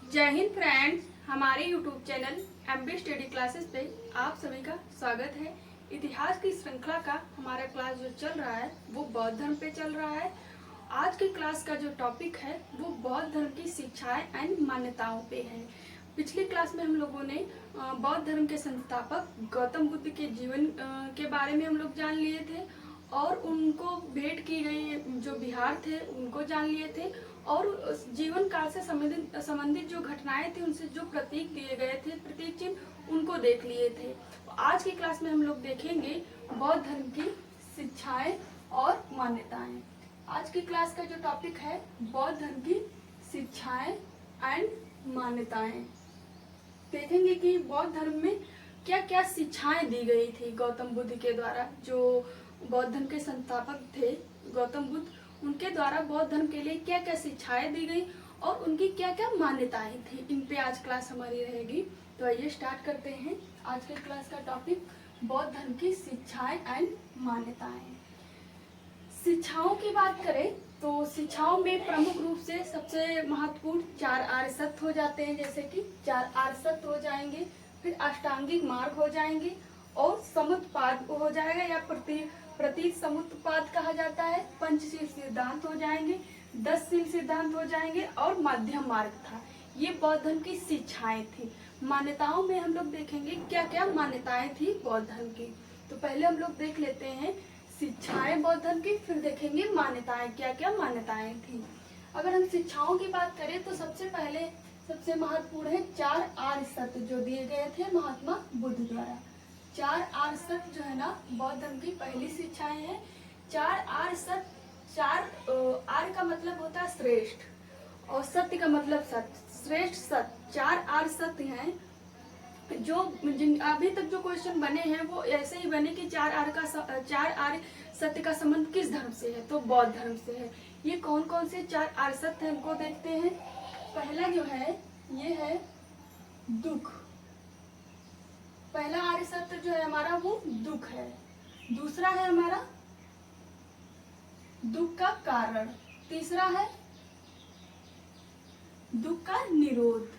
जय हिंद फ्रेंड्स, हमारे YouTube channel MB study classes पे आप सभी का स्वागत है। इतिहास की श्रृंखला का हमारा क्लास जो चल रहा है वो बौद्ध धर्म पे चल रहा है। आज की क्लास का जो टॉपिक है वो बौद्ध धर्म की शिक्षाएं एंड मान्यताओं पे है। पिछली क्लास में हम लोगों ने बौद्ध धर्म के संस्थापक गौतम बुद्ध के जीवन के बारे में हम लोग जान लिए थे और उनको भेंट की गई जो विहार थे उनको जान लिए थे और जीवन काल से संबंधित जो घटनाएं थी उनसे जो प्रतीक दिए गए थे, प्रतीक चिन्ह उनको देख लिए थे। आज की क्लास में हम लोग देखेंगे बौद्ध धर्म की शिक्षाएं और मान्यताएं। आज की क्लास का जो टॉपिक है बौद्ध धर्म की शिक्षाएं एंड मान्यताएं। देखेंगे कि बौद्ध धर्म में क्या क्या शिक्षाएं दी गई थी गौतम बुद्ध के द्वारा। जो बौद्ध धर्म के संस्थापक थे गौतम बुद्ध, उनके द्वारा बौद्ध धर्म के लिए क्या क्या शिक्षाएं दी गई और उनकी क्या क्या मान्यताएं थी, इन पे आज क्लास हमारी रहेगी। तो आइए स्टार्ट करते हैं आज के क्लास का टॉपिक बौद्ध धर्म की शिक्षाएं एंड मान्यताएं। शिक्षाओं की बात करें तो शिक्षाओं में प्रमुख रूप से सबसे महत्वपूर्ण 4 आर्य सत्य हो जाते हैं, जैसे कि 4 आर्य सत्य हो जाएंगे, फिर अष्टांगिक मार्ग हो जाएंगे और समुत्पाद हो जाएगा या प्रतीत समुत्पाद कहा जाता है, पंचशील सिद्धांत हो जाएंगे, 10 शील सिद्धांत हो जाएंगे और मध्यम मार्ग था। ये बौद्ध धर्म की शिक्षाएं थी। मान्यताओं में हम लोग देखेंगे क्या क्या मान्यताएं थी बौद्ध धर्म की। तो पहले हम लोग देख लेते हैं शिक्षाएं बौद्ध धर्म की, फिर देखेंगे मान्यताएं, क्या क्या मान्यताएं थी। अगर हम शिक्षाओं की बात करें तो सबसे पहले सबसे महत्वपूर्ण है 4 आर्य सत्य जो दिए गए थे महात्मा बुद्ध द्वारा। 4 आर्य सत्य जो है ना बौद्ध धर्म की पहली शिक्षाएं हैं। 4 आर्य सत्य, 4 आर्य का मतलब होता है श्रेष्ठ और सत्य का मतलब सत्य, श्रेष्ठ सत्य। 4 आर्य सत्य हैं जो अभी तक जो क्वेश्चन बने हैं वो ऐसे ही बने कि 4 आर्य सत्य का संबंध किस धर्म से है, तो बौद्ध धर्म से है। ये कौन कौन से 4 आर्य सत्य हैं उनको देखते हैं। पहला जो है ये है दुख। पहला आर्य सत्य जो है हमारा वो दुख है। दूसरा है हमारा दुख का कारण। तीसरा है दुख का निरोध।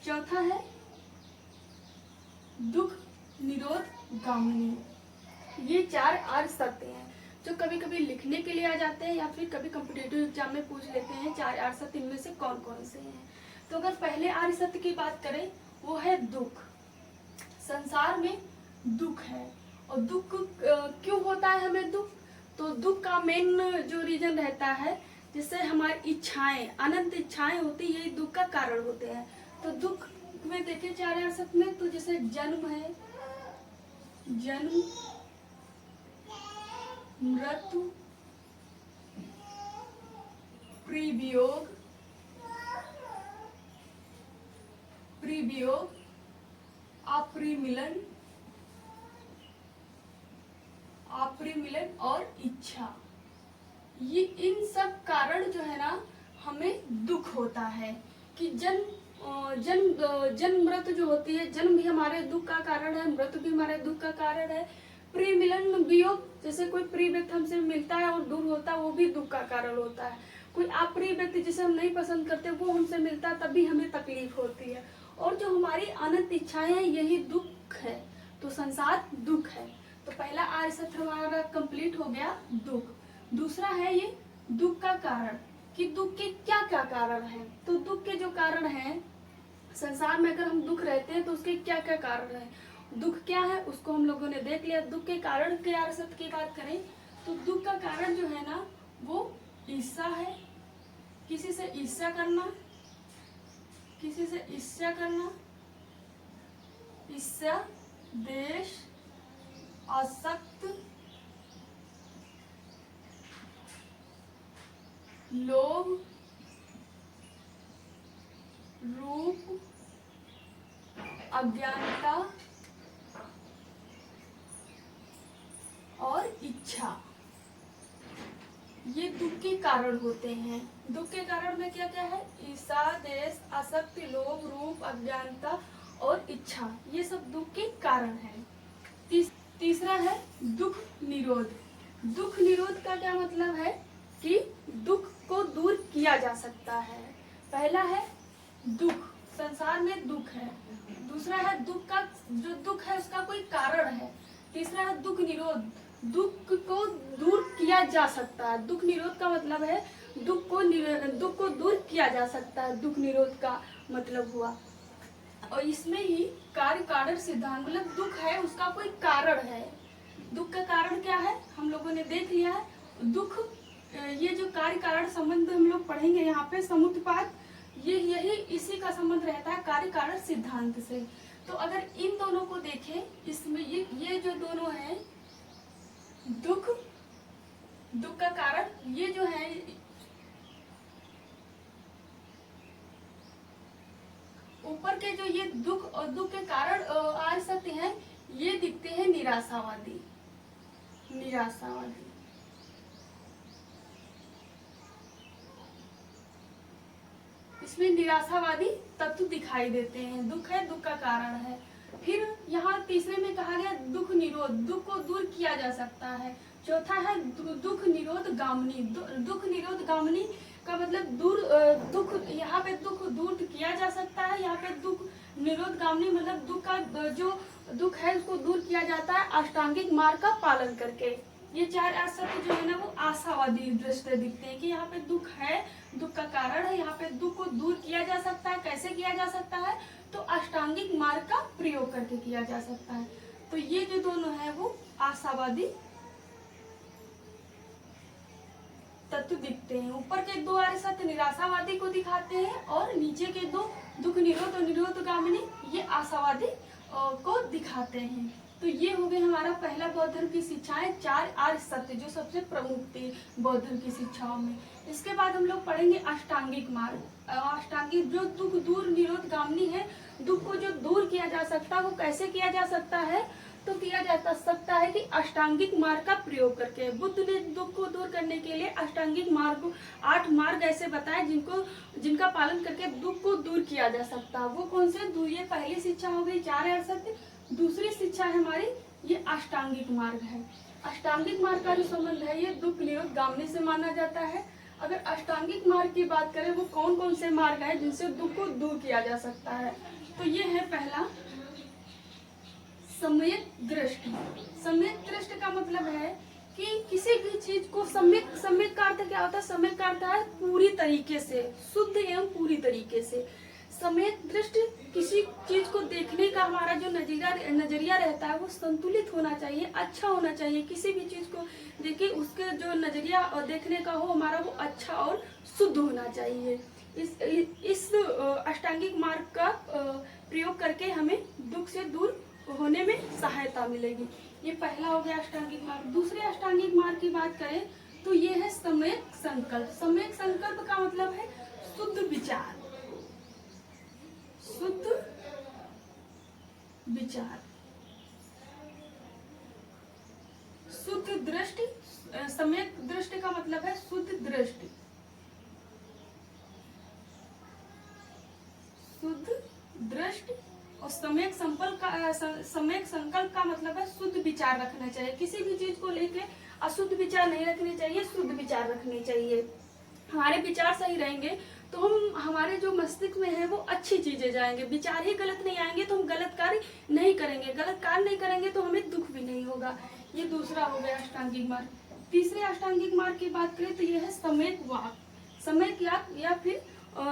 चौथा है दुख निरोध गामिनी। ये 4 आर्य सत्य हैं जो कभी कभी लिखने के लिए आ जाते हैं या फिर कभी कॉम्पिटिटिव एग्जाम में पूछ लेते हैं 4 आर्य सत्य इनमें से कौन कौन से हैं। तो अगर पहले आर्य सत्य की बात करें वो है दुख। संसार में दुख है और दुख क्यों होता है हमें दुख, तो दुख का मेन जो रीजन रहता है जिससे हमारी इच्छाएं, अनंत इच्छाएं होती है, यही दुख का कारण होते हैं। तो दुख में देखें 4 आर्य सत्य में तो जैसे जन्म है, जन्म, मृत्यु, प्रीवियोग, प्रीवियोग, अप्रिमिलन, अप्रिमिलन और इच्छा। ये इन सब कारण जो है ना हमें दुख होता है कि जन्म मृत्यु जो होती है, जन्म भी हमारे दुख का कारण है, मृत्यु भी हमारे दुख का कारण है। प्रेमिलन वियोग, जैसे कोई प्रिय व्यक्ति हमसे मिलता है और दूर होता है वो भी दुख का कारण होता है। कोई अप्रिय व्यक्ति जिसे हम नहीं पसंद करते वो हमसे मिलता है तब भी हमें तकलीफ होती है। और जो हमारी अनंत इच्छाएं हैं यही दुख है। तो संसार दुख है। तो पहला आर्य सत्य हमारा कंप्लीट हो गया दुख। दूसरा है ये दुख का कारण कि दुख के क्या क्या कारण हैं। तो दुख के जो कारण हैं संसार में, अगर हम दुख रहते हैं तो उसके क्या क्या कारण हैं, दुख क्या है उसको हम लोगों ने देख लिया। दुख के कारण के आर्य सत्य की बात करें तो दुख का कारण जो है ना वो ईर्ष्या है, किसी से ईर्ष्या करना, किसी से ईर्ष्या करना, ईर्ष्या, द्वेष, आसक्त, लोभ, रूप, अज्ञानता और इच्छा। ये दुख के कारण होते हैं। दुख के कारण में क्या क्या है, ईर्ष्या, द्वेष, आसक्ति, लोभ, रूप, अज्ञानता और इच्छा, ये सब दुख के कारण हैं। तीसरा है दुख निरोध। दुख निरोध का क्या मतलब है कि दुख को दूर किया जा सकता है। पहला है दुख, संसार में दुख है। दूसरा है दुख का, जो दुख है उसका कोई कारण है। तीसरा है दुख निरोध, दुख को दूर किया जा सकता है। दुख निरोध का मतलब है दुख को दूर किया जा सकता है, दुख निरोध का मतलब हुआ। और इसमें ही कार्य कारण सिद्धांत, मतलब दुख है उसका कोई कारण है। दुख का कारण क्या है हम लोगों ने देख लिया है। दुख, ये जो कार्य कारण संबंध हम लोग पढ़ेंगे यहाँ पे समुत्पाद, ये यही इसी का संबंध रहता है कार्य कारण सिद्धांत से। तो अगर इन दोनों को देखें, इसमें ये जो दोनों हैं, दुख, दुख का कारण, ये जो है ऊपर के जो ये दुख और दुख के कारण आ सकते हैं, ये दिखते हैं निराशावादी। निराशावादी इसमें निराशावादी तत्व दिखाई देते हैं। दुख है, दुख का कारण है। फिर यहाँ तीसरे में कहा गया दुख निरोध, दुख को दूर किया जा सकता है। चौथा है दुख निरोध गामिनी। दुख निरोध गामिनी का मतलब दुख, यहाँ पे दुख दूर किया जा सकता है। यहाँ पे दुख निरोध गामिनी मतलब दुख का जो दुख है उसको दूर किया जाता है अष्टांगिक मार्ग का पालन करके। ये चार सत्य जो है ना वो आशावादी दृष्टि दिखते हैं कि यहाँ पे दुख है, दुख का कारण है, यहाँ पे दुख को दूर किया जा सकता है। कैसे किया जा सकता है? तो अष्टांगिक मार्ग का प्रयोग करके किया जा सकता है। तो ये जो दोनों है वो आशावादी तत्व दिखते हैं। ऊपर के दो आर्य सत्य निराशावादी को दिखाते हैं और नीचे के दो दुख निरोध और निरोध गामिनी ये आशावादी को दिखाते हैं। तो ये हो गए हमारा पहला बौद्ध धर्म की शिक्षाएं, चार आर्य सत्य जो सबसे प्रमुख थी बौद्ध धर्म की शिक्षाओं में। इसके बाद हम लोग पढ़ेंगे अष्टांगिक मार्ग। अष्टांगिक जो दुख दूर निरोध गामिनी है, दुख को जो दूर किया जा सकता है वो कैसे किया जा सकता है? तो किया जा सकता है कि अष्टांगिक मार्ग का प्रयोग करके। बुद्ध ने दुख को दूर करने के लिए अष्टांगिक मार्ग, 8 मार्ग ऐसे बताए जिनका पालन करके दुख को दूर किया जा सकता है। वो कौन से? ये पहली शिक्षा हो गई चार आर्य सत्य। दूसरी शिक्षा है हमारी ये अष्टांगिक मार्ग है। अष्टांगिक मार्ग का जो संबंध है ये दुख निरोध गामिनी से माना जाता है। अगर अष्टांगिक मार्ग की बात करें वो कौन कौन से मार्ग है जिनसे दुख को दूर किया जा सकता है? तो ये है पहला सम्यक दृष्टि। सम्यक दृष्टि का मतलब है कि किसी भी चीज को सम्यक का अर्थ क्या होता है? सम्यक का अर्थ है पूरी तरीके से, शुद्ध एवं पूरी तरीके से। सम्यक दृष्टि किसी चीज को देखने का हमारा जो नजरिया रहता है वो संतुलित होना चाहिए, अच्छा होना चाहिए। किसी भी चीज को देखिए उसके जो नजरिया और देखने का हो हमारा वो अच्छा और शुद्ध होना चाहिए। इस अष्टांगिक मार्ग का प्रयोग करके हमें दुख से दूर होने में सहायता मिलेगी। ये पहला हो गया अष्टांगिक मार्ग। दूसरे अष्टांगिक मार्ग की बात करें तो ये है सम्यक संकल्प। सम्यक संकल्प का मतलब है शुद्ध विचार, शुद्ध विचार, शुद्ध दृष्टि। सम्यक दृष्टि का मतलब है शुद्ध दृष्टि, शुद्ध दृष्टि। और सम्यक संकल्प का मतलब है शुद्ध विचार रखना चाहिए। किसी भी चीज को लेके अशुद्ध विचार नहीं रखने चाहिए, शुद्ध विचार रखने चाहिए। हमारे विचार सही रहेंगे तो हमारे जो मस्तिष्क में है वो अच्छी चीजें जाएंगे। विचार ही गलत नहीं आएंगे तो हम गलत कार्य नहीं करेंगे, गलत कार्य नहीं करेंगे तो हमें दुख भी नहीं होगा। ये दूसरा हो गया अष्टांगिक मार्ग। तीसरे अष्टांगिक मार्ग की बात करें तो यह है सम्यक वाक, सम्यक या फिर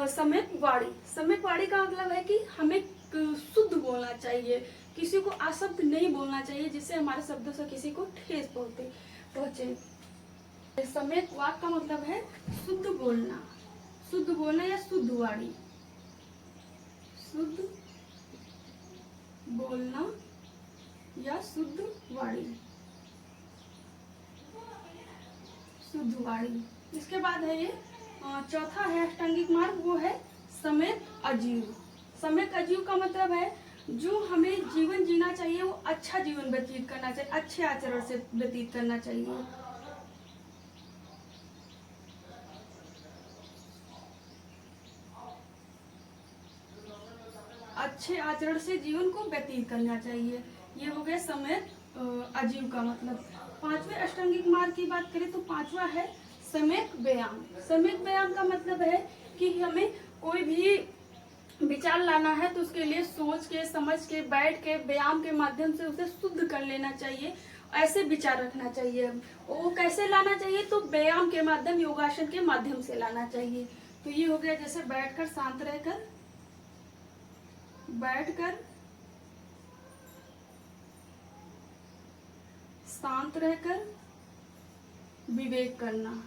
सम्यक वाणी। सम्यक वाणी का मतलब है कि हमें शुद्ध बोलना चाहिए, किसी को अशब्द नहीं बोलना चाहिए जिससे हमारे शब्दों से किसी को ठेस पहुंचे। सम्यक वाक का मतलब है शुद्ध बोलना, शुद्ध बोलना या शुद्ध वाणी, शुद्ध बोलना या शुद्ध वाणी, शुद्ध वाणी। इसके बाद है ये चौथा है अष्टांगिक मार्ग, वो है सम्यक आजीव। सम्यक आजीव का मतलब है जो हमें जीवन जीना चाहिए वो अच्छा जीवन व्यतीत करना चाहिए, अच्छे आचरण से व्यतीत करना चाहिए। अच्छे आचरण से जीवन को व्यतीत करना चाहिए। ये हो गया सम्यक आजीव का मतलब। पांचवें अष्टांगिक मार्ग की बात करें तो पांचवा है सम्यक व्यायाम। सम्यक व्यायाम का मतलब है कि हमें कोई भी विचार लाना है तो उसके लिए सोच के, समझ के, बैठ के, व्यायाम के माध्यम से उसे शुद्ध कर लेना चाहिए। ऐसे विचार रखना चाहिए। वो कैसे लाना चाहिए? तो व्यायाम के माध्यम, योगासन के माध्यम से लाना चाहिए। तो ये हो गया, जैसे बैठकर, शांत रहकर, बैठकर शांत रहकर विवेक करना,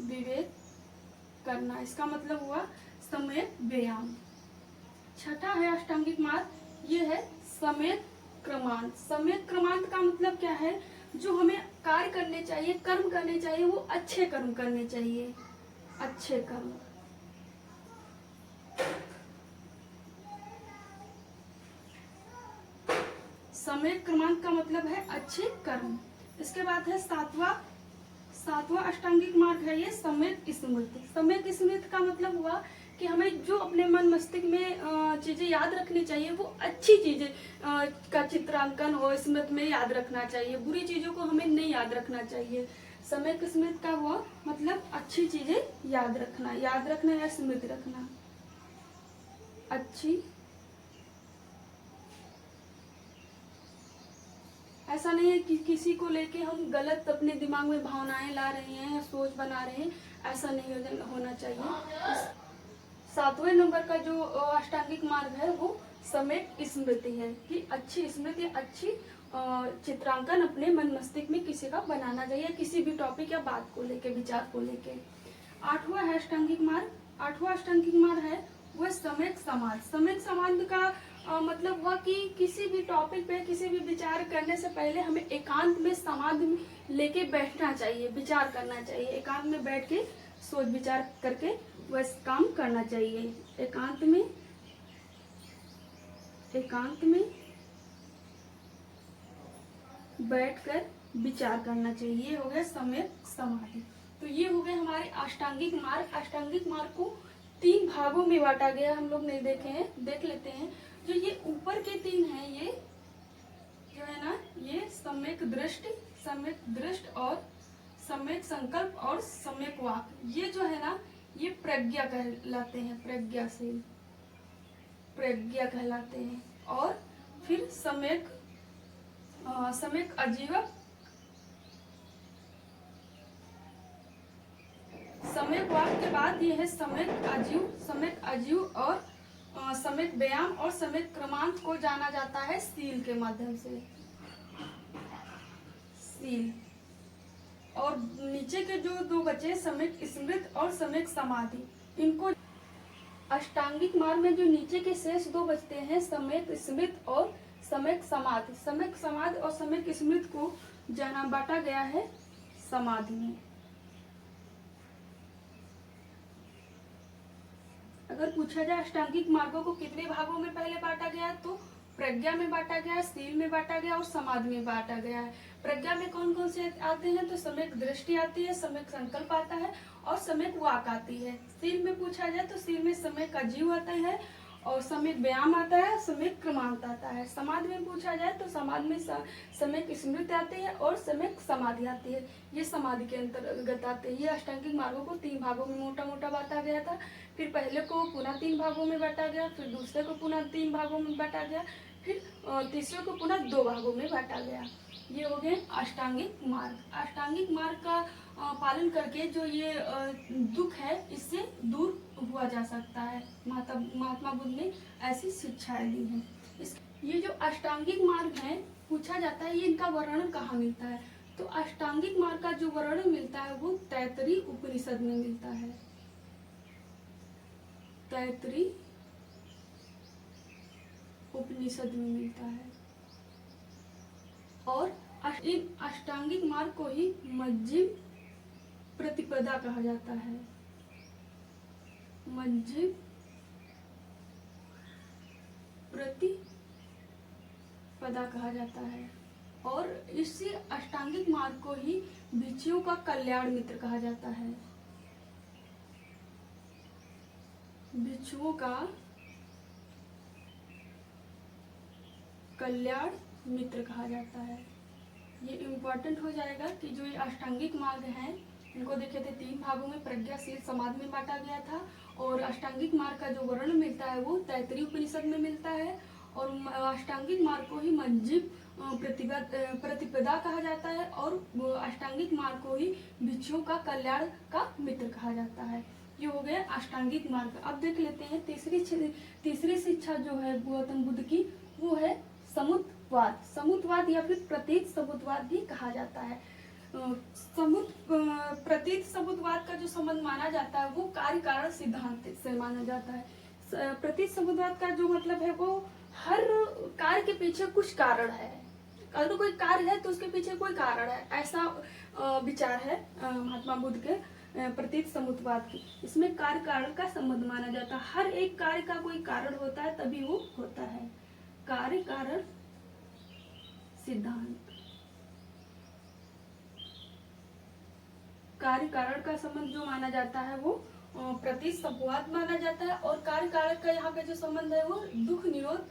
विवेक करना, इसका मतलब हुआ सम्यक व्यायाम। छठा है अष्टांगिक मार्ग, ये है सम्यक क्रमांत। सम्यक क्रमांत का मतलब क्या है? जो हमें कार्य करने चाहिए, कर्म करने चाहिए, वो अच्छे कर्म करने चाहिए, अच्छे कर्म। सम्यक क्रमांत का मतलब है अच्छे कर्म। इसके बाद है सातवां अष्टांगिक मार्ग है ये सम्यक स्मृति। सम्यक स्मृति का मतलब हुआ कि हमें जो अपने मन मस्तिष्क में चीजें याद रखनी चाहिए, वो अच्छी चीजें का चित्रांकन हो, स्मृति में याद रखना चाहिए। बुरी चीजों को हमें नहीं याद रखना चाहिए। सम्यक स्मृति का हुआ मतलब अच्छी चीजें याद रखना या स्मृति रखना, अच्छी। ऐसा नहीं है कि किसी को लेके हम गलत अपने दिमाग में भावनाएं ला रहे हैं या सोच बना रहे हैं, ऐसा नहीं होना चाहिए। सातवें नंबर का जो अष्टांगिक मार्ग है वो सम्यक स्मृति है कि अच्छी स्मृति, अच्छी चित्रांकन अपने मन मस्तिष्क में किसी का बनाना चाहिए, किसी भी टॉपिक या बात को लेके, विचार को लेके। आठवां है अष्टांगिक मार्ग। आठवां अष्टांगिक मार्ग है वह सम्यक समाध। सम्यक समाध का मतलब हुआ कि किसी भी टॉपिक पे, किसी भी विचार करने से पहले हमें एकांत में समाधि लेके बैठना चाहिए, विचार करना चाहिए। एकांत में बैठ के सोच विचार करके वह काम करना चाहिए। एकांत में बैठकर विचार करना चाहिए। ये हो गया सम्यक समाधि। तो ये हो गए हमारे अष्टांगिक मार्ग। अष्टांगिक मार्ग को 3 भागों में बांटा गया, हम लोग नहीं देखे हैं, देख लेते हैं। जो ये ऊपर के 3 हैं, ये जो है ना, ये सम्यक दृष्टि और सम्यक संकल्प और सम्यक वाक, ये जो है ना, ये प्रज्ञा कहलाते हैं, प्रज्ञा कहलाते हैं। और फिर सम्यक आजीवक, सम्यक वाक के बाद ये है सम्यक आजीव और सम्यक व्यायाम और सम्यक क्रमांत को जाना जाता है सील के माध्यम से, सील। और नीचे के जो 2 बचे, सम्यक स्मृति और सम्यक समाधि, इनको अष्टांगिक मार्ग में जो नीचे के शेष 2 बचते हैं, सम्यक स्मृति और सम्यक समाधि। सम्यक समाधि और सम्यक स्मृति को जाना बांटा गया है समाधि में। अगर पूछा जाए अष्टांगिक मार्गों को कितने भागों में पहले बांटा गया, तो प्रज्ञा में बांटा गया, सील में बांटा गया और समाधि में बांटा गया है। प्रज्ञा में कौन कौन से आते हैं? तो सम्यक दृष्टि आती है, सम्यक संकल्प आता है और सम्यक वाक आती है। सील में पूछा जाए तो सील में सम्यक आजीव आता है और सम्यक व्यायाम आता है, सम्यक क्रमांत आता है। समाधि में पूछा जाए तो समाधि में सम्यक स्मृति आती है और सम्यक समाधि आती है। ये समाधि के अंतर्गत आते हैं। ये अष्टांगिक मार्गों को 3 भागों में मोटा मोटा बांटा गया था। फिर पहले को पुनः 3 भागों में बांटा गया, फिर दूसरे को पुनः 3 भागों में बांटा गया, फिर तीसरे को पुनः 2 भागों में बांटा गया। ये हो गए अष्टांगिक मार्ग। अष्टांगिक मार्ग का पालन करके जो ये दुख है, इससे दूर हुआ जा सकता है। महात्मा बुद्ध ने ऐसी शिक्षाएं दी हैं। ये जो अष्टांगिक मार्ग है, पूछा जाता है ये इनका वर्णन कहाँ मिलता है? तो अष्टांगिक मार्ग का जो वर्णन मिलता है वो तैत्तिरीय उपनिषद में मिलता है। तैत्तिरीय उपनिषद में मिलता है। और इन अष्टांगिक मार्ग को ही मध्यम प्रतिपदा कहा जाता है। मध्यम प्रतिपदा कहा जाता है। और इसी अष्टांगिक मार्ग को ही भिक्षुओं का कल्याण मित्र कहा जाता है। भिक्षुओं का कल्याण मित्र कहा जाता है। ये इम्पोर्टेंट हो जाएगा कि जो ये अष्टांगिक मार्ग हैं, इनको देखे थे 3 भागों में प्रज्ञाशील समाज में बांटा गया था। और अष्टांगिक मार्ग का जो वर्णन मिलता है वो तैत्तिरीय उपनिषद में मिलता है। और अष्टांगिक मार्ग को ही मज्जिम प्रतिपदा कहा जाता है और अष्टांगिक मार्ग को ही भिक्षुओं का कल्याण का मित्र कहा जाता है। ये हो गया अष्टांगिक मार्ग। अब देख लेते हैं तीसरी शिक्षा जो है गौतम बुद्ध की, वो है समुद्वाद। समुद्वाद या फिर प्रतीत समुद्वाद भी कहा जाता है। प्रतीत समुद्वाद का जो संबंध माना जाता है वो कार्य कारण सिद्धांत से माना जाता है। प्रतीत समुद्वाद का जो मतलब है वो हर कार्य के पीछे कुछ कारण है, अगर कोई कार्य है तो उसके पीछे कोई कारण है, ऐसा विचार है महात्मा बुद्ध के प्रतीत समुद्वाद की। इसमें कार्य कारण का संबंध माना जाता है, हर एक कार्य का कोई कारण होता है तभी वो होता है। कार्य कारण सिद्धांत, कार्य कारण का संबंध जो माना जाता है वो प्रतीत समुद्वाद माना जाता है। और कार्य कारण का यहाँ पे जो संबंध है वो दुख निरोध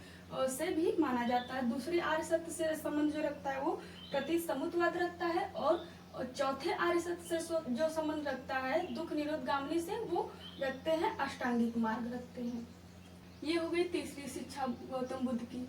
से भी माना जाता है। दूसरे आर्य सत्य से संबंध जो रखता है वो प्रतीत समुद्वाद रखता है। और चौथे आर्य सत्य से जो संबंध रखता है दुख निरोध गामिनी से, वो रखते हैं अष्टांगिक मार्ग रखते हैं। ये हो गई तीसरी शिक्षा गौतम बुद्ध की।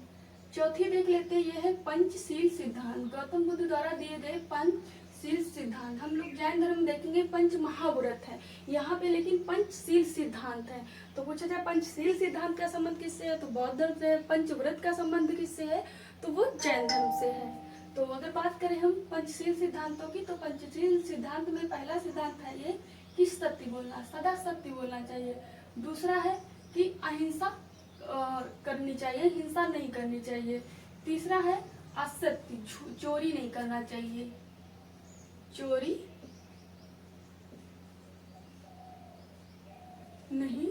चौथी देख लेते हैं, यह है पंचशील सिद्धांत। गौतम बुद्ध द्वारा दिए गए पंचशील सिद्धांत। हम लोग जैन धर्म में देखेंगे पंच महाव्रत है, यहाँ पे लेकिन पंचशील सिद्धांत है। तो पूछा जाए पंचशील सिद्धांत का संबंध किससे है, तो बौद्ध धर्म से है। पंचव्रत का संबंध किससे है, तो वो जैन धर्म से है। तो अगर बात करें हम पंचशील सिद्धांतों की, तो पंचशील सिद्धांत में पहला सिद्धांत है ये कि सत्य बोलना, सदा सत्य बोलना चाहिए। दूसरा है कि अहिंसा करनी चाहिए, हिंसा नहीं करनी चाहिए। तीसरा है असत्य, चोरी नहीं करना चाहिए, चोरी नहीं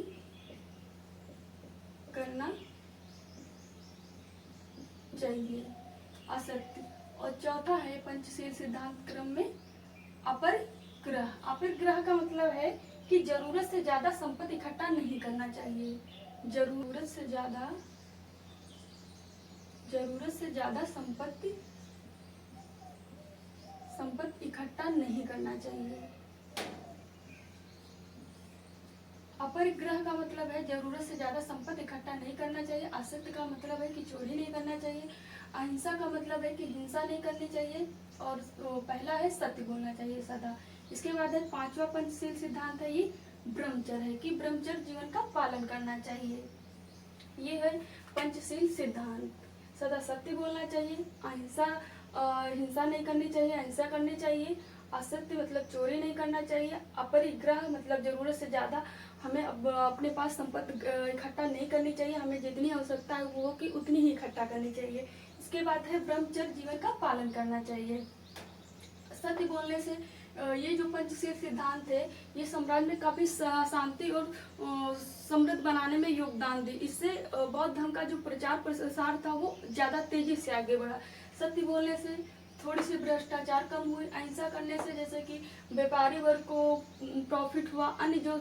करना चाहिए, असत्य। और चौथा है पंचशील सिद्धांत क्रम में अपरिग्रह। अपरिग्रह का मतलब है कि जरूरत से ज्यादा संपत्ति इकट्ठा नहीं करना चाहिए, जरूरत से ज्यादा संपत्ति इकट्ठा नहीं करना चाहिए। अपरिग्रह का मतलब है जरूरत से ज्यादा संपत्ति इकट्ठा नहीं करना चाहिए। असत्य का मतलब है कि चोरी नहीं करना चाहिए। अहिंसा का मतलब है कि हिंसा नहीं करनी चाहिए। और पहला है सत्य बोलना चाहिए सदा। इसके बाद है पांचवा पंचशील सिद्धांत है ये ब्रह्मचर्य है, कि ब्रह्मचर्य जीवन का पालन करना चाहिए। ये है पंचशील सिद्धांत। सदा सत्य बोलना चाहिए, हिंसा नहीं करनी चाहिए, अहिंसा करनी चाहिए। असत्य मतलब चोरी नहीं करना चाहिए। अपरिग्रह मतलब जरूरत से ज्यादा हमें अपने पास संपत्ति इकट्ठा नहीं करनी चाहिए, हमें जितनी आवश्यकता है वो कि उतनी ही इकट्ठा करनी चाहिए। इसके बाद है ब्रह्मचर्य जीवन का पालन करना चाहिए। सत्य बोलने से ये जो पंचशील सिद्धांत है ये समाज में काफी शांति और समृद्ध बनाने में योगदान दी। इससे बौद्ध धर्म का जो प्रचार प्रसार था वो ज्यादा तेजी से आगे बढ़ा। सत्य बोलने से थोड़ी सी भ्रष्टाचार कम हुई। अहिंसा करने से जैसे कि व्यापारी वर्ग को प्रॉफिट हुआ, अन्य जो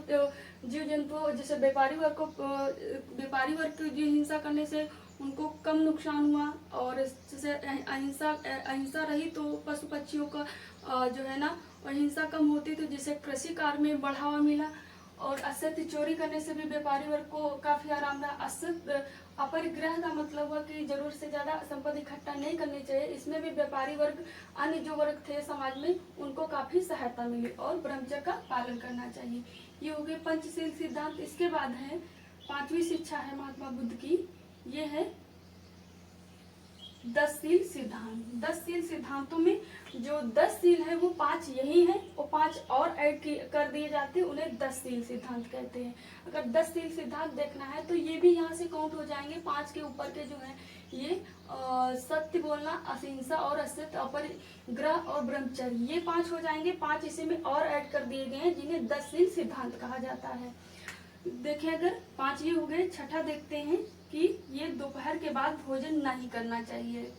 जीव जंतु जैसे व्यापारी वर्ग की हिंसा करने से उनको कम नुकसान हुआ। और जैसे अहिंसा रही तो पशु पक्षियों का जो है ना हिंसा कम होती, तो जिससे कृषि कार्य में बढ़ावा मिला। और असत्य चोरी करने से भी व्यापारी वर्ग को काफी आराम रहा। असत्य अपरिग्रह का मतलब हुआ कि जरूरत से ज्यादा संपत्ति इकट्ठा नहीं करनी चाहिए। इसमें भी व्यापारी वर्ग अन्य जो वर्ग थे समाज में उनको काफी सहायता मिली। और ब्रह्मचर्य का पालन करना चाहिए। ये हो गए पंचशील सिद्धांत। इसके बाद है पांचवी शिक्षा है महात्मा बुद्ध की, ये है 10 शील सिद्धांत। 10 शील सिद्धांतों में जो 10 शील है वो 5 यही है और 5 और ऐड कर दिए जाते हैं, उन्हें 10 शील सिद्धांत कहते हैं। अगर 10 शील सिद्धांत देखना है तो ये भी यहाँ से काउंट हो जाएंगे। 5 के ऊपर के जो है ये सत्य बोलना, अहिंसा और असत्य, अपरिग्रह और ब्रह्मचर्य, ये 5 हो जाएंगे। 5 इसी में और ऐड कर दिए गए हैं जिन्हें 10 शील सिद्धांत कहा जाता है। देखिए अगर 5 ये हो गए, छठा देखते हैं कि ये दोपहर के बाद भोजन नहीं करना चाहिए।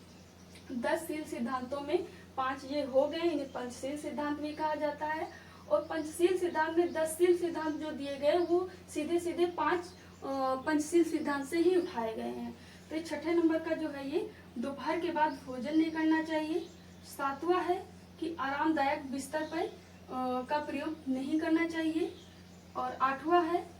10 शील सिद्धांतों में 5 ये हो गए, इन्हें पंचशील सिद्धांत भी कहा जाता है। और पंचशील सिद्धांत में 10 शील सिद्धांत जो दिए गए वो सीधे सीधे 5 पंचशील सिद्धांत से ही उठाए गए हैं। तो छठे नंबर का जो है ये दोपहर के बाद भोजन नहीं करना चाहिए। 7वां है कि आरामदायक बिस्तर पर का प्रयोग नहीं करना चाहिए। और 8वां है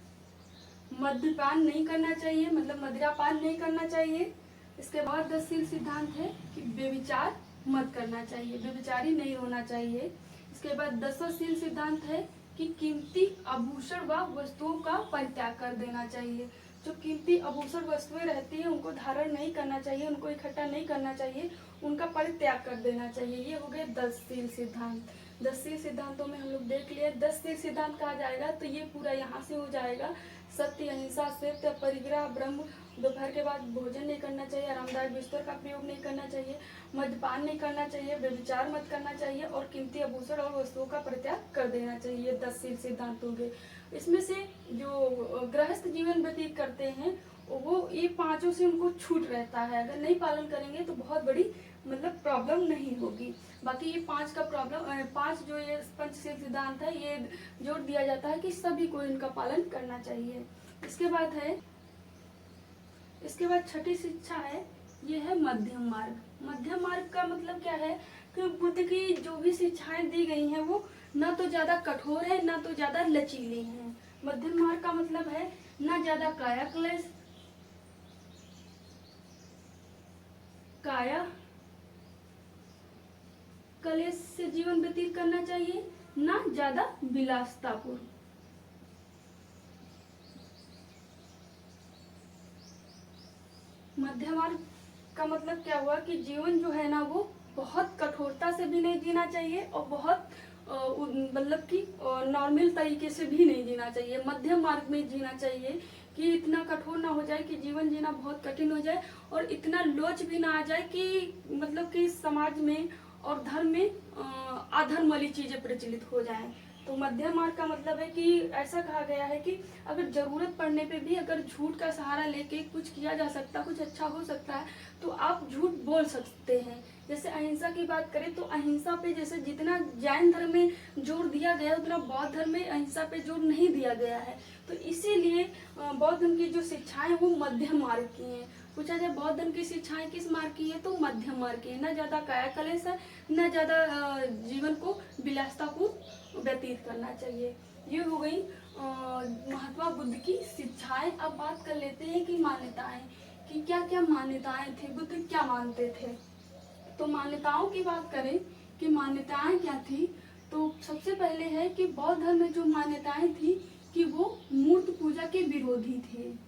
मद्यपान नहीं करना चाहिए, मतलब मदिरापान नहीं करना चाहिए। इसके बाद 10 शील सिद्धांत है कि व्यभिचार मत करना चाहिए, व्यभिचारी नहीं होना चाहिए। इसके बाद 10वां शील सिद्धांत है कि कीमती आभूषण व वस्तुओं का परित्याग कर देना चाहिए। जो कीमती आभूषण वस्तुएं रहती है उनको धारण नहीं करना चाहिए, उनको इकट्ठा नहीं करना चाहिए, उनका परित्याग कर देना चाहिए। ये हो गए 10 शील सिद्धांत। 10 शील सिद्धांतों में हम लोग देख लिए। 10 शील सिद्धांत कहा जाएगा तो ये पूरा यहाँ से हो जाएगा। सत्य, अहिंसा, सत्य, परिग्रह, ब्रह्म, दोपहर के बाद भोजन नहीं करना चाहिए, आरामदायक बिस्तर का प्रयोग नहीं करना चाहिए, मद्यपान नहीं करना चाहिए, व्यभिचार मत करना चाहिए और कीमती आभूषण और वस्तुओं का परित्याग कर देना चाहिए। 10 शील सिद्धांत होंगे। इसमें से जो गृहस्थ जीवन व्यतीत करते हैं वो ये पांचों से उनको छूट रहता है। अगर नहीं पालन करेंगे तो बहुत बड़ी मतलब प्रॉब्लम नहीं होगी। बाकी ये 5 का प्रॉब्लम 5 जो ये पंचशील सिद्धांत है ये जोड़ दिया जाता है कि सभी को इनका पालन करना चाहिए। इसके बाद छठी शिक्षा है, ये है मध्यम मार्ग। मध्यम मार्ग का मतलब क्या है कि बुद्ध की जो भी शिक्षाएं दी गई हैं वो ना तो ज्यादा कठोर है ना तो ज्यादा लचीली हैं। मध्यम मार्ग का मतलब है ना ज्यादा काया कलेश से जीवन व्यतीत करना चाहिए, ना ज्यादा विलासतापूर्ण। मध्यम मार्ग का मतलब क्या हुआ कि जीवन जो है ना वो बहुत कठोरता से भी नहीं जीना चाहिए और बहुत मतलब कि नॉर्मल तरीके से भी नहीं जीना चाहिए। मध्यम मार्ग में जीना चाहिए कि इतना कठोर ना हो जाए कि जीवन जीना बहुत कठिन हो जाए और इतना लोच भी ना आ जाए कि मतलब कि समाज में और धर्म में अधर्म वाली चीजें प्रचलित हो जाएं। तो मध्यम मार्ग का मतलब है कि ऐसा कहा गया है कि अगर जरूरत पड़ने पे भी अगर झूठ का सहारा लेके कुछ किया जा सकता, कुछ अच्छा हो सकता है तो आप झूठ बोल सकते हैं। जैसे अहिंसा की बात करें तो अहिंसा पे जैसे जितना जैन धर्म में जोर दिया गया उतना बौद्ध धर्म में अहिंसा पे जोर नहीं दिया गया है। तो इसीलिए बौद्ध धर्म की जो शिक्षाएं वो मध्यम मार्ग की हैं। पूछा जाए बौद्ध धर्म की शिक्षाएं किस मार्ग की है तो मध्यम मार्ग की है। न ज्यादा काया कलेश है, न ज्यादा जीवन को विलासतापूर्ण व्यतीत करना चाहिए। ये हो गई महात्मा बुद्ध की शिक्षाएं। अब बात कर लेते हैं कि मान्यताएं, कि क्या क्या मान्यताएं थी, बुद्ध क्या मानते थे। तो मान्यताओं की बात करें कि मान्यताएं क्या थी तो सबसे पहले है कि बौद्ध धर्म में जो मान्यताएं थी कि वो मूर्ति पूजा के विरोधी थे।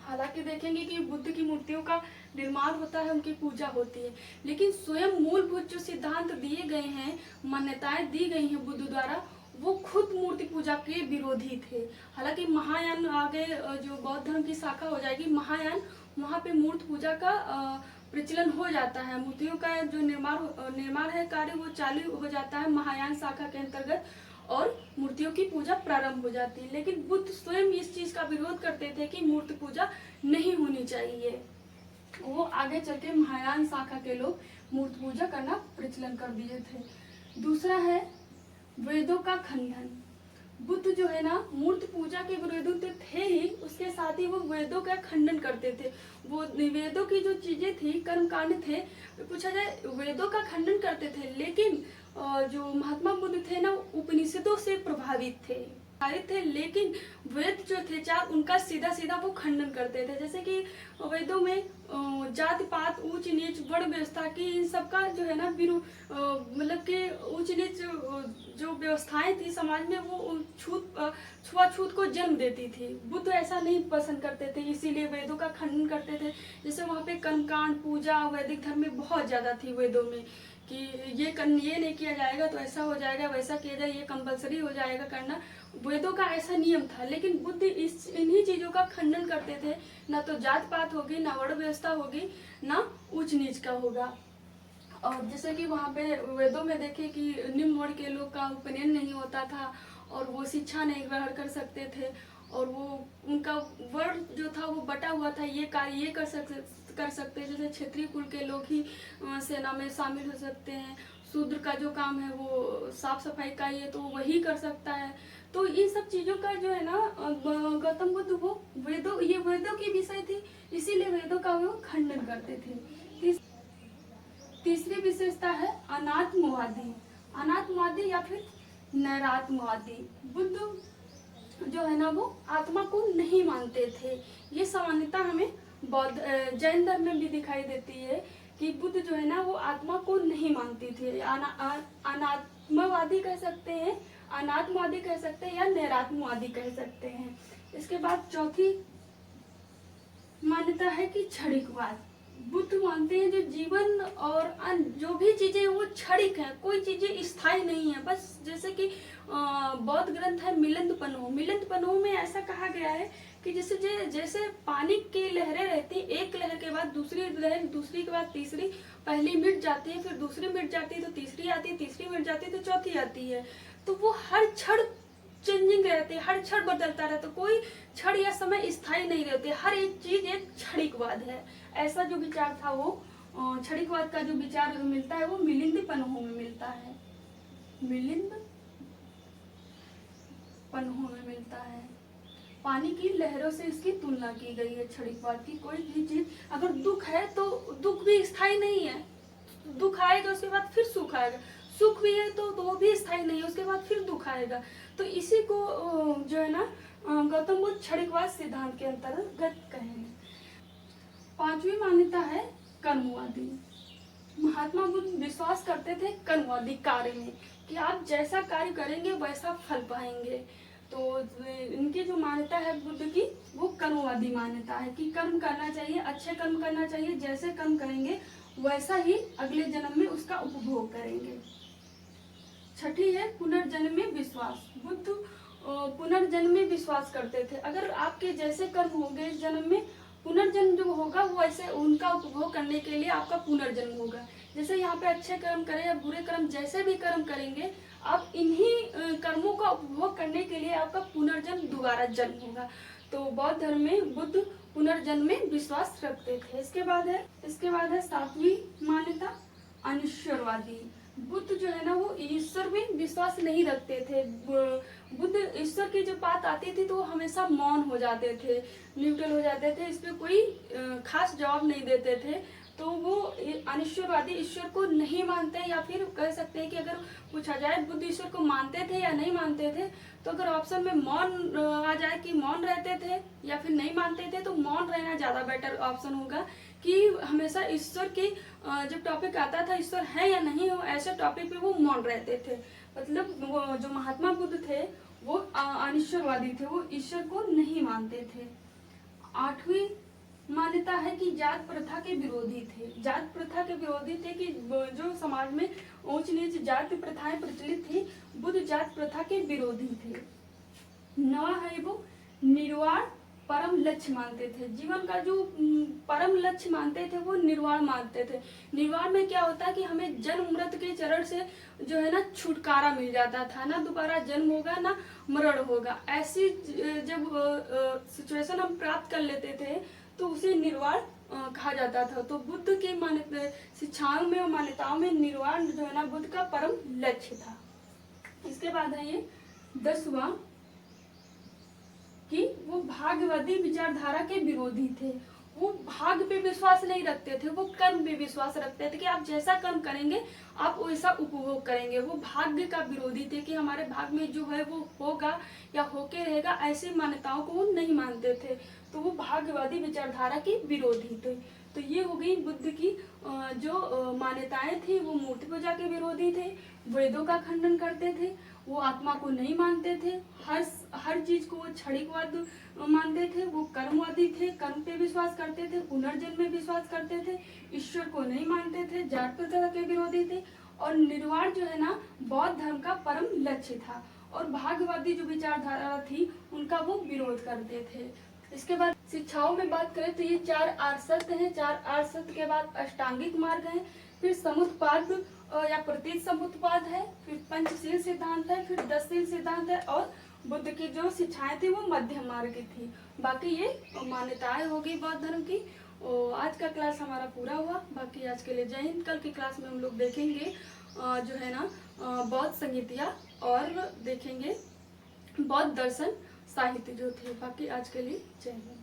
हालांकि देखेंगे कि बुद्ध की मूर्तियों का निर्माण होता है, उनकी पूजा होती है, लेकिन स्वयं मूलभूत जो सिद्धांत दिए गए हैं, मान्यताएं दी गई हैं बुद्ध द्वारा, वो खुद मूर्ति पूजा के विरोधी थे। हालांकि महायान आगे जो बौद्ध धर्म की शाखा हो जाएगी महायान, वहाँ पे मूर्ति पूजा का प्रचलन हो जाता है। मूर्तियों का जो निर्माण है कार्य वो चालू हो जाता है महायान शाखा के अंतर्गत और मूर्तियों की पूजा प्रारंभ हो जाती है। लेकिन बुद्ध स्वयं इस चीज का विरोध करते थे कि मूर्ति पूजा नहीं होनी चाहिए। वो आगे चल के महायान शाखा के लोग मूर्ति पूजा करना प्रचलन कर दिए थे। दूसरा है वेदों का खंडन। बुद्ध जो है ना मूर्ति पूजा के विरोधी तो थे ही, उसके साथ ही वो वेदों का खंडन करते थे। वो वेदों की जो चीजें थी, कर्मकांड थे, पूछा जाए वेदों का खंडन करते थे, लेकिन जो महात्मा बुद्ध थे ना उपनिषदों से प्रभावित थे, लेकिन वेद जो थे चार उनका सीधा सीधा वो खंडन करते थे। जैसे कि वेदों में जाति पात, ऊंच नीच, वर्ण व्यवस्था की इन सबका जो है ना मतलब कि ऊंच नीच जो व्यवस्थाएं थी समाज में वो छुआछूत को जन्म देती थी। बुद्ध ऐसा नहीं पसंद करते थे, इसीलिए वेदों का खंडन करते थे। जैसे वहाँ पे कर्मकांड पूजा वैदिक धर्म में बहुत ज्यादा थी वेदों में कि ये नहीं किया जाएगा तो ऐसा हो जाएगा, वैसा किया जाए ये कंपलसरी हो जाएगा करना। वेदों का ऐसा नियम था, लेकिन बुद्ध इन्हीं चीजों का खंडन करते थे। ना तो जात पात होगी, ना वर्ण व्यवस्था होगी, ना ऊंच नीच का होगा। और जैसे कि वहाँ पे वेदों में देखे कि निम्न वर्ण के लोग का उपनयन नहीं होता था और वो शिक्षा नहीं ग्रहण कर सकते थे और वो उनका वर्ण जो था वो बटा हुआ था, ये कार्य ये कर सकते जैसे क्षेत्रीय कुल के लोग ही सेना में शामिल हो सकते हैं, शूद्र का जो काम है वो साफ सफाई का ये तो वही कर सकता है। तो इन सब चीजों का जो है ना गौतम बुद्ध वो वेदों की विषय थी, इसीलिए वेदों का वो खंडन करते थे। तीसरी विशेषता है अनात्मवादी या फिर नैरात्मवादी। बुद्ध जो है ना वो आत्मा को नहीं मानते थे। ये सामान्यता हमें बौद्ध जैन धर्म में भी दिखाई देती है कि बुद्ध जो है ना वो आत्मा को नहीं मानती थी। अनात्मवादी कह सकते हैं, अनात्मवादी कह सकते हैं या नैरात्मवादी कह सकते हैं। इसके बाद चौथी मान्यता है कि क्षणिकवाद। बुद्ध मानते हैं जो जीवन और जो भी चीजें वो क्षणिक है, कोई चीजें स्थायी नहीं है। बस जैसे कि बौद्ध ग्रंथ है मिलिंद पन्हो में ऐसा कहा गया है कि जैसे पानी की लहरें रहती, एक लहर के बाद दूसरी लहर, दूसरी के बाद तीसरी, पहली मिट जाती है, फिर दूसरी मिट जाती है तो तीसरी आती है, तीसरी मिट जाती है तो चौथी आती है। तो वो हर क्षण चेंजिंग रहते, हर क्षण बदलता रहता, कोई क्षण या समय स्थायी नहीं रहते, हर एक चीज एक क्षणिकवाद है। ऐसा जो विचार था वो क्षणिकवाद का जो विचार मिलता है वो मिलिंद पन्हो में मिलता है, मिलिंद पन्हो में मिलता है। पानी की लहरों से इसकी तुलना की गई है क्षणिकवाद की। कोई भी चीज अगर दुख है तो दुख भी स्थायी नहीं है, दुख आएगा उसके बाद फिर सुख आएगा, सुख भी है तो वो भी स्थायी नहीं है, उसके बाद फिर दुख आएगा। तो इसी को जो है ना गौतम बुद्ध क्षणिकवाद सिद्धांत के अंतर्गत कहेंगे। पांचवी मान्यता है कर्मवादी। महात्मा बुद्ध विश्वास करते थे कर्मवादी कार्य में कि आप जैसा कार्य करेंगे वैसा फल पाएंगे। तो इनकी जो मान्यता है बुद्ध की वो कर्मवादी मान्यता है कि कर्म करना चाहिए, अच्छे कर्म करना चाहिए, जैसे कर्म करेंगे वैसा ही अगले जन्म में उसका उपभोग करेंगे। छठी है पुनर्जन्म में विश्वास। बुद्ध पुनर्जन्म में विश्वास करते थे, अगर आपके जैसे कर्म होंगे इस जन्म में, पुनर्जन्म जो होगा वो ऐसे उनका उपभोग करने के लिए आपका पुनर्जन्म होगा। जैसे यहाँ पे अच्छे कर्म करें या बुरे कर्म, जैसे भी कर्म करेंगे आप इन्हीं कर्मों का उपभोग करने के लिए आपका पुनर्जन्म दोबारा जन्म होगा। तो बौद्ध धर्म में बुद्ध पुनर्जन्म में विश्वास रखते थे। इसके बाद है सातवीं मान्यता अनिश्वरवादी। बुद्ध जो है ना वो ईश्वर में विश्वास नहीं रखते थे। बुद्ध ईश्वर की जब बात आती थी तो वो हमेशा मौन हो जाते थे, न्यूट्रल हो जाते थे, इस पे कोई खास जवाब नहीं देते थे। तो वो अनिश्वरवादी ईश्वर को नहीं मानते, या फिर कह सकते हैं कि अगर पूछा जाए बुद्ध ईश्वर को मानते थे या नहीं मानते थे, तो अगर ऑप्शन में मौन आ जाए कि मौन रहते थे या फिर नहीं मानते थे, तो मौन रहना ज्यादा बेटर ऑप्शन होगा। कि हमेशा ईश्वर की जब टॉपिक आता था ईश्वर है या नहीं हो, ऐसे टॉपिक पे वो मौन रहते थे। मतलब वो जो महात्मा बुद्ध थे वो अनिश्वरवादी थे, वो ईश्वर को नहीं मानते थे। आठवीं मान्यता है कि जात प्रथा के विरोधी थे। जात प्रथा के विरोधी थे कि जो समाज में ऊंच नीच जाति प्रथाएं प्रचलित थी, बुद्ध जात प्रथा के विरोधी थे। नवा है वो निर्वाण परम लक्ष्य मानते थे। जीवन का जो परम लक्ष्य मानते थे वो निर्वाण मानते थे। निर्वाण में क्या होता है कि हमें जन्म मृत्यु के चरण से जो है ना छुटकारा मिल जाता था, ना दोबारा जन्म होगा ना मरण होगा। ऐसी जब सिचुएशन हम प्राप्त कर लेते थे तो उसे निर्वाण कहा जाता था। तो बुद्ध के शिक्षाओं में और मान्यताओं में निर्वाण जो है ना बुद्ध का परम लक्ष्य था। इसके बाद है ये 10वां कि वो भाग्यवादी विचारधारा के विरोधी थे। वो भाग्य पे विश्वास नहीं रखते थे, वो कर्म पे विश्वास रखते थे कि आप जैसा कर्म करेंगे आप वैसा उपभोग करेंगे। वो भाग्य का विरोधी थे कि हमारे भाग्य में जो है वो होगा या होके रहेगा, ऐसी मान्यताओं को वो नहीं मानते थे। तो वो भाग्यवादी विचारधारा के विरोधी थे। तो ये हो गई बुद्ध की जो मान्यताएं थी। वो मूर्ति पूजा के विरोधी थे, वेदों का खंडन करते थे, वो आत्मा को नहीं मानते थे, हर चीज को वो क्षणिकवाद मानते थे, वो कर्मवादी थे, कर्म पे विश्वास करते थे, पुनर्जन्म में विश्वास करते थे, ईश्वर को नहीं मानते थे, जात प्रथा के विरोधी थे, और निर्वाण जो है ना बौद्ध धर्म का परम लक्ष्य था। और भाग्यवादी जो विचारधारा थी उनका वो विरोध करते थे। इसके बाद शिक्षाओं में बात करें तो ये 4 आर्सत्य हैं। 4 आर्सत्य के बाद अष्टांगिक मार्ग है, फिर समुत्पाद या प्रतीत समुत्पाद है, फिर पंचशील सिद्धांत है, फिर 10शील सिद्धांत है, और बुद्ध की जो शिक्षाएं थी वो मध्यम मार्ग की थी। बाकी ये मान्यताएं होगी बौद्ध धर्म की। आज का क्लास हमारा पूरा हुआ। बाकी आज के लिए जय हिंद। कल की क्लास में हम लोग देखेंगे जो है ना बौद्ध संगीतिया, और देखेंगे बौद्ध दर्शन साहित्य जो थे। बाकी आज के लिए जय हिंद।